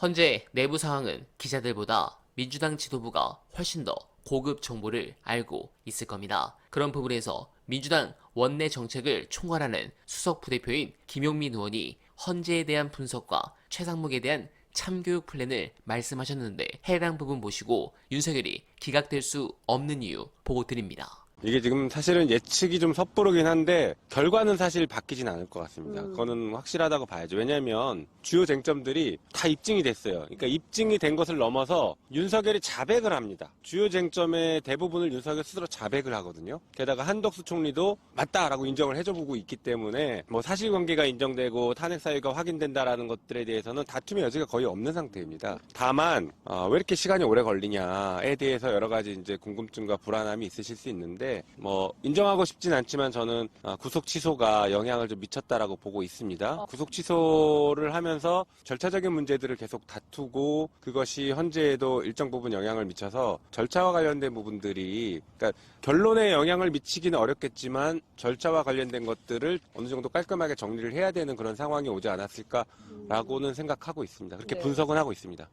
현재 내부 상황은 기자들보다 민주당 지도부가 훨씬 더 고급 정보를 알고 있을 겁니다. 그런 부분에서 민주당 원내 정책을 총괄하는 수석 부대표인 김용민 의원이 헌재에 대한 분석과 최상목에 대한 참교육 플랜을 말씀하셨는데 해당 부분 보시고 윤석열이 기각될 수 없는 이유 보고 드립니다. 이게 지금 사실은 예측이 좀 섣부르긴 한데 결과는 사실 바뀌진 않을 것 같습니다. 그거는 확실하다고 봐야죠. 왜냐하면 주요 쟁점들이 다 입증이 됐어요. 그러니까 입증이 된 것을 넘어서 윤석열이 자백을 합니다. 주요 쟁점의 대부분을 윤석열 스스로 자백을 하거든요. 게다가 한덕수 총리도 맞다라고 인정을 해줘보고 있기 때문에 뭐 사실관계가 인정되고 탄핵 사유가 확인된다라는 것들에 대해서는 다툼의 여지가 거의 없는 상태입니다. 다만 왜 이렇게 시간이 오래 걸리냐에 대해서 여러 가지 이제 궁금증과 불안함이 있으실 수 있는데 뭐 인정하고 싶진 않지만 저는 구속 취소가 영향을 좀 미쳤다라고 보고 있습니다. 구속 취소를 하면서 절차적인 문제들을 계속 다투고 그것이 헌재에도 일정 부분 영향을 미쳐서 절차와 관련된 부분들이 그러니까 결론에 영향을 미치기는 어렵겠지만 절차와 관련된 것들을 어느 정도 깔끔하게 정리를 해야 되는 그런 상황이 오지 않았을까라고는 생각하고 있습니다. 그렇게 분석은 하고 있습니다.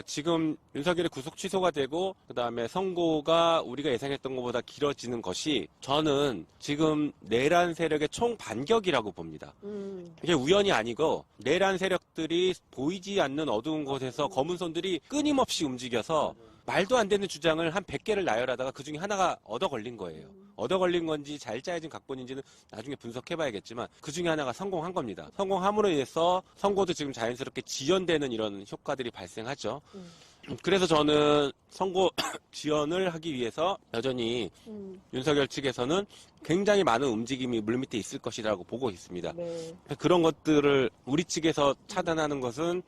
지금 윤석열의 구속 취소가 되고 그다음에 선고가 우리가 예상했던 것보다 길어지는 것이 저는 지금 내란 세력의 총 반격이라고 봅니다. 이게 우연이 아니고 내란 세력들이 보이지 않는 어두운 곳에서 검은 손들이 끊임없이 움직여서 말도 안 되는 주장을 한 100개를 나열하다가 그중에 하나가 얻어 걸린 거예요. 얻어 걸린 건지 잘 짜여진 각본인지는 나중에 분석해봐야겠지만 그중에 하나가 성공한 겁니다. 성공함으로 인해서 선고도 지금 자연스럽게 지연되는 이런 효과들이 발생하죠. 그래서 저는 선고 지연을 하기 위해서 여전히 윤석열 측에서는 굉장히 많은 움직임이 물밑에 있을 것이라고 보고 있습니다. 네. 그런 것들을 우리 측에서 차단하는 것은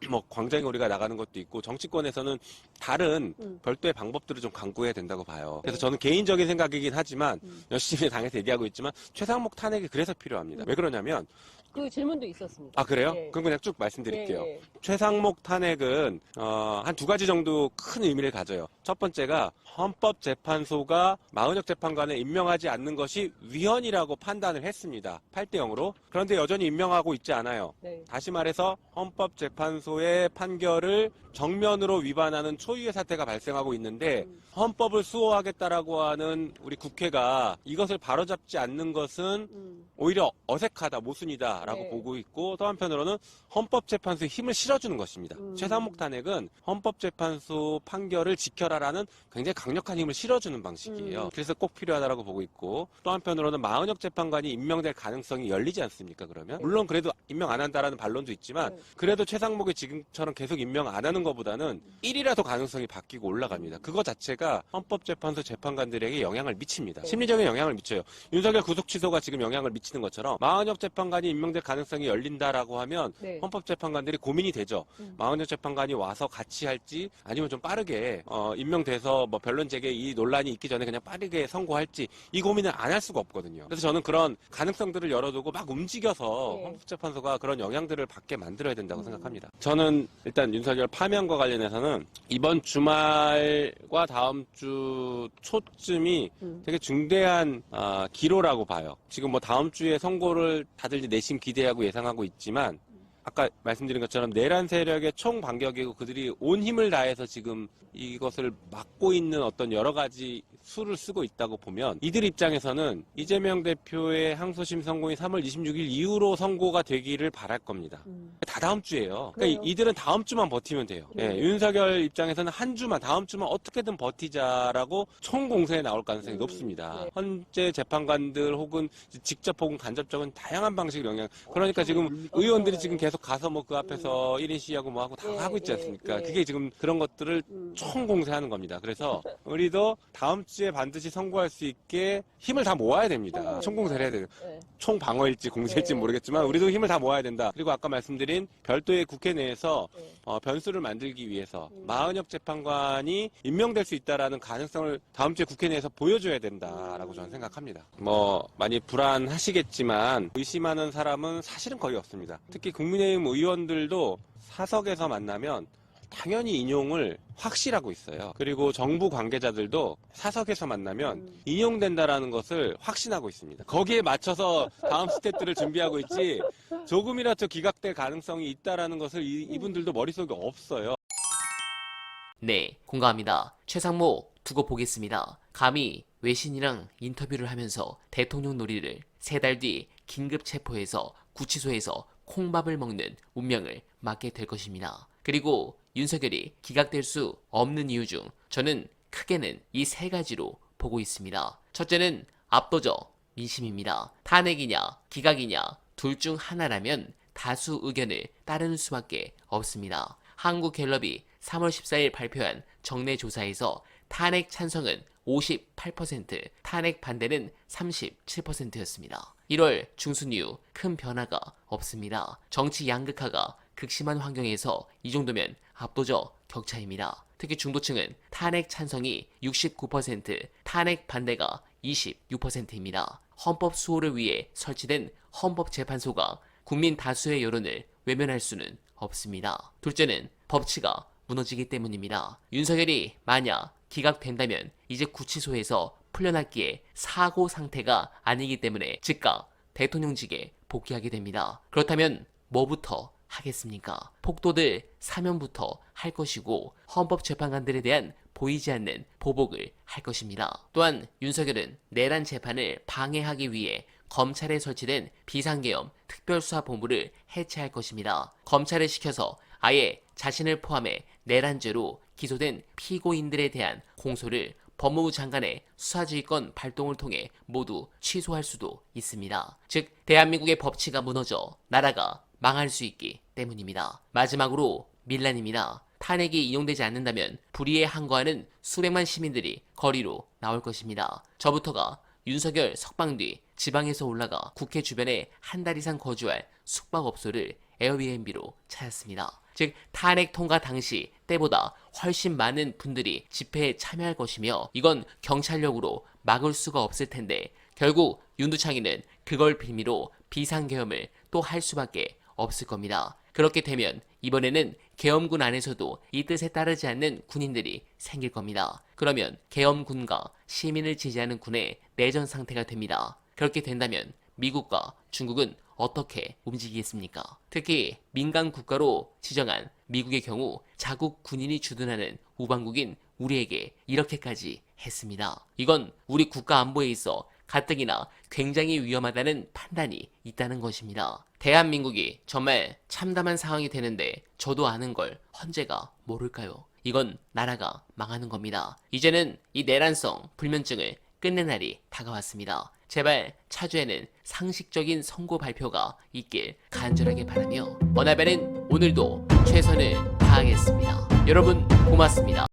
뭐 광장에 우리가 나가는 것도 있고 정치권에서는 다른 별도의 방법들을 좀 강구해야 된다고 봐요. 그래서 저는 개인적인 생각이긴 하지만 열심히 당에서 얘기하고 있지만 최상목 탄핵이 그래서 필요합니다. 왜 그러냐면 그 질문도 있었습니다. 아 그래요? 예. 그럼 그냥 쭉 말씀드릴게요. 예, 예. 최상목 탄핵은 한 두 가지 정도 큰 의미를 가져요. 첫 번째가 헌법재판소가 마은혁 재판관을 임명하지 않는 것이 위헌이라고 판단을 했습니다. 8대 0으로. 그런데 여전히 임명하고 있지 않아요. 네. 다시 말해서 헌법재판소의 판결을 정면으로 위반하는 초유의 사태가 발생하고 있는데 헌법을 수호하겠다라고 하는 우리 국회가 이것을 바로잡지 않는 것은 오히려 어색하다, 모순이다라고 네. 보고 있고 또 한편으로는 헌법재판소에 힘을 실어주는 것입니다. 최상목 탄핵은 헌법재판소 판결을 지켜라라는 굉장히 강력한 힘을 실어주는 방식이에요. 그래서 꼭 필요하다라고 보고 있고 또 한편으로는 마은혁 재판관이 임명될 가능성이 열리지 않습니까? 그러면 물론 그래도 임명 안 한다라는 반론도 있지만 그래도 최상목이 지금처럼 계속 임명 안 하는 것보다는 1이라도 가능성이 바뀌고 올라갑니다. 그거 자체가 헌법재판소 재판관들에게 영향을 미칩니다. 심리적인 영향을 미쳐요. 윤석열 구속 취소가 지금 영향을 미치는 것처럼 마은혁 재판관이 임명될 가능성이 열린다라고 하면 네. 헌법재판관들이 고민이 되죠. 마은혁 재판관이 와서 같이 할지 아니면 좀 빠르게 임명돼서 뭐 변론 제기에 이 논란이 있기 전에 그냥 빠르게 선고할지 이 고민을 안 할 수가 없거든요. 그래서 저는 그런 가능성들을 열어두고 막 움직여서 네. 헌법재판소가 그런 영향들을 받게 만들어야 된다고 생각합니다. 저는 일단 윤석열 파면과 관련해서는 이번 주말과 다음 주 초쯤이 되게 중대한 기로라고 봐요. 지금 뭐 다음 주에 선고를 다들 이제 내심 기대하고 예상하고 있지만 아까 말씀드린 것처럼 내란 세력의 총 반격이고 그들이 온 힘을 다해서 지금 이것을 막고 있는 어떤 여러 가지 수를 쓰고 있다고 보면 이들 입장에서는 이재명 대표의 항소심 선고인 3월 26일 이후로 선고가 되기를 바랄 겁니다. 다 다음 주예요. 그러니까 이들은 다음 주만 버티면 돼요. 예, 윤석열 입장에서는 한 주만 다음 주만 어떻게든 버티자라고 총공세에 나올 가능성이 높습니다. 네. 헌재 재판관들 혹은 직접 혹은 간접적인 다양한 방식으로 영향. 그러니까 지금 의원들이 지금 계속 가서 뭐 그 앞에서 1인 시위하고 뭐 하고 다 하고 있지 않습니까? 그게 지금 그런 것들을 총공세하는 겁니다. 그래서 우리도 다음 주에 반드시 선고할 수 있게 힘을 다 모아야 됩니다. 총공세를 해야 돼요. 네. 총방어일지 공세일지 는 모르겠지만 우리도 힘을 다 모아야 된다. 그리고 아까 말씀드린 별도의 국회 내에서 변수를 만들기 위해서 마은혁 재판관이 임명될 수 있다라는 가능성을 다음 주에 국회 내에서 보여줘야 된다라고 저는 생각합니다. 뭐 많이 불안하시겠지만 의심하는 사람은 사실은 거의 없습니다. 특히 국민의힘 의원들도 사석에서 만나면 당연히 인용을 확실하고 있어요. 그리고 정부 관계자들도 사석에서 만나면 인용된다라는 것을 확신하고 있습니다. 거기에 맞춰서 다음 스텝들을 준비하고 있지 조금이라도 기각될 가능성이 있다라는 것을 이분들도 머릿속에 없어요. 네, 공감합니다. 최상모 두고 보겠습니다. 감히 외신이랑 인터뷰를 하면서 대통령 놀이를 3달 뒤 긴급 체포해서 구치소에서 콩밥을 먹는 운명을 맞게 될 것입니다. 그리고 윤석열이 기각될 수 없는 이유 중 저는 크게는 이 3가지로 보고 있습니다. 첫째는 압도적 민심입니다. 탄핵이냐 기각이냐 둘 중 하나라면 다수 의견을 따르는 수밖에 없습니다. 한국갤럽이 3월 14일 발표한 정례 조사에서 탄핵 찬성은 58%, 탄핵 반대는 37%였습니다. 1월 중순 이후 큰 변화가 없습니다. 정치 양극화가 극심한 환경에서 이 정도면 압도적 격차입니다. 특히 중도층은 탄핵 찬성이 69%, 탄핵 반대가 26%입니다. 헌법 수호를 위해 설치된 헌법재판소가 국민 다수의 여론을 외면할 수는 없습니다. 둘째는 법치가 무너지기 때문입니다. 윤석열이 만약 기각된다면 이제 구치소에서 풀려났기에 사고 상태가 아니기 때문에 즉각 대통령직에 복귀하게 됩니다. 그렇다면 뭐부터 하겠습니까? 폭도들 사면부터 할 것이고 헌법재판관들에 대한 보이지 않는 보복을 할 것입니다. 또한 윤석열은 내란 재판을 방해하기 위해 검찰에 설치된 비상계엄 특별수사본부를 해체할 것입니다. 검찰을 시켜서 아예 자신을 포함해 내란죄로 기소된 피고인들에 대한 공소를 법무부 장관의 수사지휘권 발동을 통해 모두 취소할 수도 있습니다. 즉 대한민국의 법치가 무너져 나라가 망할 수 있기 때문입니다. 마지막으로 밀란입니다. 탄핵이 인용되지 않는다면 불의에 항거하는 수백만 시민들이 거리로 나올 것입니다. 저부터가 윤석열 석방 뒤 지방에서 올라가 국회 주변에 한 달 이상 거주할 숙박업소를 에어비앤비로 찾았습니다. 즉 탄핵 통과 당시 때보다 훨씬 많은 분들이 집회에 참여할 것이며 이건 경찰력으로 막을 수가 없을 텐데 결국 윤두창이는 그걸 빌미로 비상계엄을 또 할 수밖에 없을 겁니다. 그렇게 되면 이번에는 계엄군 안에서도 이 뜻에 따르지 않는 군인들이 생길 겁니다. 그러면 계엄군과 시민을 지지하는 군의 내전 상태가 됩니다. 그렇게 된다면 미국과 중국은 어떻게 움직이겠습니까? 특히 민간 국가로 지정한 미국의 경우 자국 군인이 주둔하는 우방국인 우리에게 이렇게까지 했습니다. 이건 우리 국가 안보에 있어 가뜩이나 굉장히 위험하다는 판단이 있다는 것입니다. 대한민국이 정말 참담한 상황이 되는데 저도 아는 걸 헌재가 모를까요? 이건 나라가 망하는 겁니다. 이제는 이 내란성 불면증을 끝낼 날이 다가왔습니다. 제발 차주에는 상식적인 선고 발표가 있길 간절하게 바라며 원활변은 오늘도 최선을 다하겠습니다. 여러분 고맙습니다.